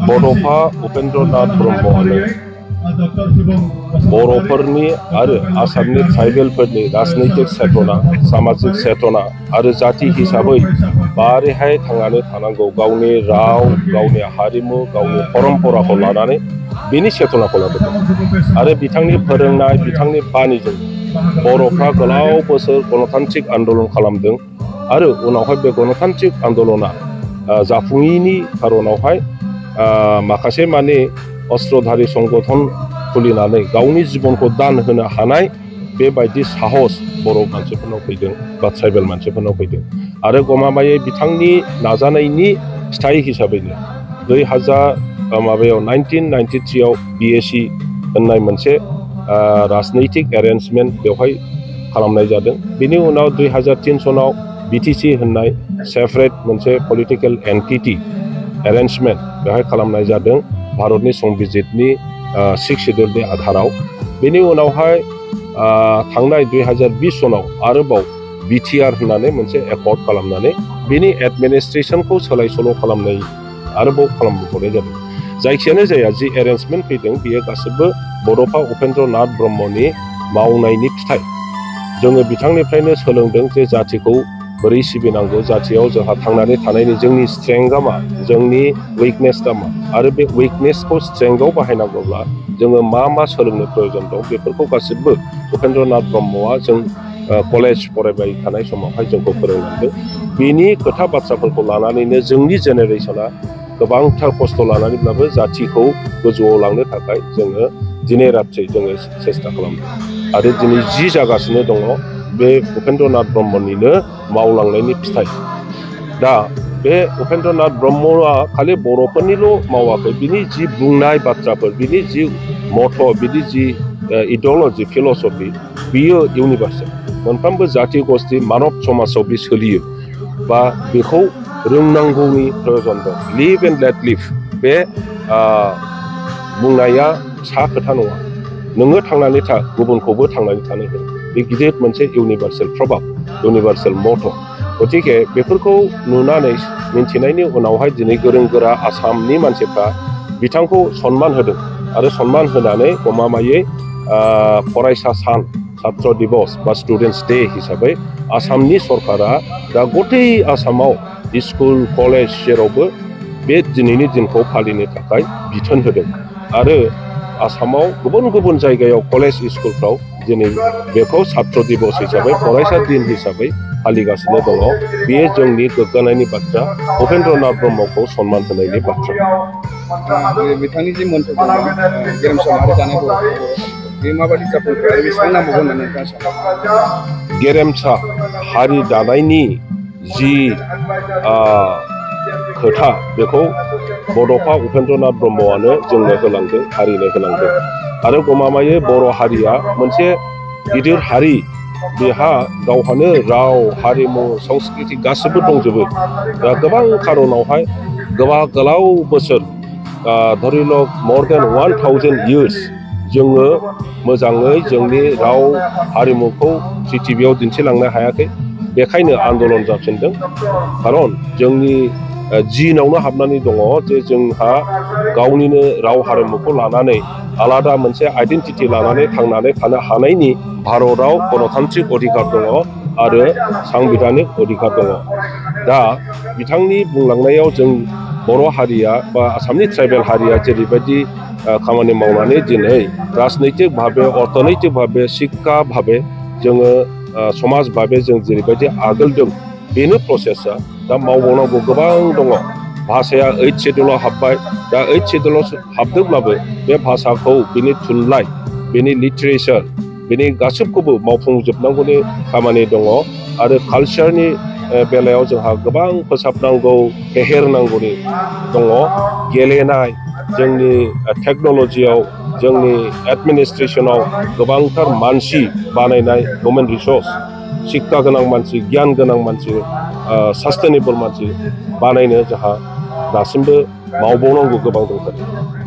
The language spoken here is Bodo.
बड'फा उपेन्द्रनाथ ब्रह्मआनो बर'फोरनि आरो आसामनि ट्राइबेलफोरनि राजनैतिक चेतना, सामाजिक चेतना आरो जाति हिसाबै माबोरैहाय थांनानै थानांगौ, गावनि राव, गावनि हारिमु, गावनि परम्पराखौ लानानै बेनि चेतनाखौ लाबोदों। आरो बिथांनि फोरोंनाय, बिथांनि बाणीजों बर'फ्रा गोलाव बोसोर गणतान्त्रिक आन्दलन खालामदों। आरो उनावहाय बे गणतान्त्रिक आन्दलना जाफुङैनि खारनावहाय माखासे माने अस्त्रधारी संगठन खुलिनानै गावनि जिबनखौ दान होनो हानाय बेबायदि साहस बर' मानसिफोरनाव फैदों बा ट्राइबेल मानसिफोरनाव फैदों। आरो गमामायै बिथांनि नाजानायनि फिथाइ हिसाबैनो 1993 आव BAC होननाय मोनसे राजनैतिक एरेन्जमेन्ट बेवहाय खालामनाय जादों। बेनि उनाव 2003 सनाव BTC होननाय सेपारेट मोनसे पलिटिकेल एन्टिटी एरेन्जमेन्ट बेवहाय खालामनाय जादों भारतनि संबिजितनि 6 शेड्यूलनि आधाराव। बेनि उनावहाय थांनाय 2020 सनाव आरोबाव BTR होननानै मोनसे एकर्ड खालामनानै बेनि एडमिनिस्ट्रेशनखौ सोलाय सोल' खालामनाय आरोबाव खालामबावनाय जादों। जायखियानो जाया जि एरेन्जमेन्ट फैदों बेयो गासिबो बड'फा उपेन्द्रनाथ ब्रह्मनि मावनायनि फिथाइ। जोङो बिथांनिफ्रायनो सोलोंदों जे जातिखौ बोरै सिबिनांगौ, जातियाव जोंहा थांनानै थानायनि जोंनि स्ट्रेंथआ मा, जोंनि उइकनेसआ मा, आरो बे उइकनेसखौ स्ट्रेंथआव बाहायनांगौब्ला जोङो मा मा सोलोंनो प्रयोजन दं बेफोरखौ गासिबो उपेन्द्रनाथ ब्रह्मआ जों कलेज फरायबाय थानाय समावहाय जोंखौ फोरोंलांदों। बेनि खोथा बाथ्राफोरखौ लानानैनो जोंनि जेनेरेसना गोबांथार खस्थ' लानानैब्लाबो जातिखौ गोजौआव लांनो थाखाय जोङो दिनै रात्रि जोङो सेस्था खालामदों। आरो दिनै जि जागासिनो दङ बे उपेन्द्रनाथ ब्रह्मनिनो मावलांनायनि फिथाइ। दा बे उपेन्द्रनाथ ब्रह्मआ खालि बर'फोरनिल' मावाखै, बिनि जि बुंनाय बाथ्राफोर, बिनि जि मथ', बिनि जि इडिअल'जि, फिल'सफि, बियो इउनिभार्सेल। मोनफ्रोमबो जाति गस्थि मानब समाजाव बे सोलियो बा बेखौ रोंनांगौनि प्रयोजन दं। लिभ एन्ड लेट लिभ बे बुंनाया फिसा खोथा नङा। नोङो थांनानै था, गुबुनखौबो थांनानै थानो हो। बे गिदिर मोनसे इउनिभार्सेल प्रभाब, इउनिभार्सेल मथ'। गतिके बेफोरखौ नुनानै मिन्थिनायनि उनावहाय दिनै गोरों गोरा आसामनि मानसिफ्रा बिथांखौ सनमान होदों। आरो सनमान होनानै गमामायै फरायसा सान, छात्र दिबस बा स्टुडेन्टस डे हिसाबै आसामनि सरकारा दा गथै आसामाव स्कुल कलेज जेरावबो बे दिनैनि दिनखौ फालिनो थाखाय बिथोन होदों। आरो आसामाव गुबुन गुबुन जायगायाव कलेज स्कुलफ्राव दिनै बेखौ छात्र दिबस हिसाबै, फरायसा दिन हिसाबै फालिगासिनो दङ। बेयो जोंनि गोग्गानायनि बाथ्रा, उपेन्द्रनाथ ब्रह्मखौ सनमान होनायनि बाथ्रा। बिथांनि जि मोन्थोर दङ गेरेमसा माहारि दानाय बे माबायदि जाफुंखो आरो बेसेबां नांबावगौ होननानै नोंथाङा सानो? गेरेमसा हारि दानायनि जि खोथा बेखौ बड'फा उपेन्द्रनाथ ब्रह्मआनो जोंनो होलांदों, हारिनो होलांदों। आरो गमामायै बर' हारिया मोनसे गिदिर हारि, बेहा गावहानो राव, हारिमु, संस्कृति गासिबो दंजोबो। दा गोबां खारनावहाय गोलाव बोसोर धरिलक more than 1000 years जोङो मोजाङै जोंनि राव हारिमुखौ पृथिबियाव दिन्थिलांनो हायाखै। बेखायनो आन्दलन जाफिनदों। खारन जोंनि जिनावनो हाबनानै दङ जे जोंहा गावनिनो राव हारिमुखौ लानानै आलादा मोनसे आइडेन्टिटि लानानै थांनानै थानो हानायनि भारतआव गणतान्त्रिक अधिकार दङ आरो सांबिधानिक अधिकार दङ। दा बिथांनि बुंलांनायाव जों बर' हारिया बा आसामनि ट्राइबेल हारिया जेरैबायदि खामानि मावनानै दिनै राजनैतिक भाबे, अर्थनैतिक भाबे, शिक्षा भाबे जोङो समाज भाबे जों जेरैबायदि आगोलदों, बेनो प्रसेसआ। दा मावबावनांगौ गोबां दङ। भाषाया 8 शेड्यूलाव हाबबाय। दा 8 शेड्यूलाव हाबदोंब्लाबो बे भाषाखौ, बिनि थुनलाइ, बिनि लिटारेचार, बिनि गासिबखौबो मावफुंजोबनांगौनि खामानि दङ। आरो कालचारनि बेलायाव जोंहा गोबां फोसाबनांगौ, फेहेरनांगौनि दङ। गेलेनाय, जोंनि टेक्न'लजियाव, जोंनि एडमिनिस्ट्रेसनाव गोबांथार मानसि बानायनाय, ह्यूमेन रिसोर्स, शिक्षा गोनां मानसि, गियान गोनां मानसि, सास्टेनेबल मानसि बानायनो जोंहा दासिमबो मावबावनांगौ गोबां दंथारो।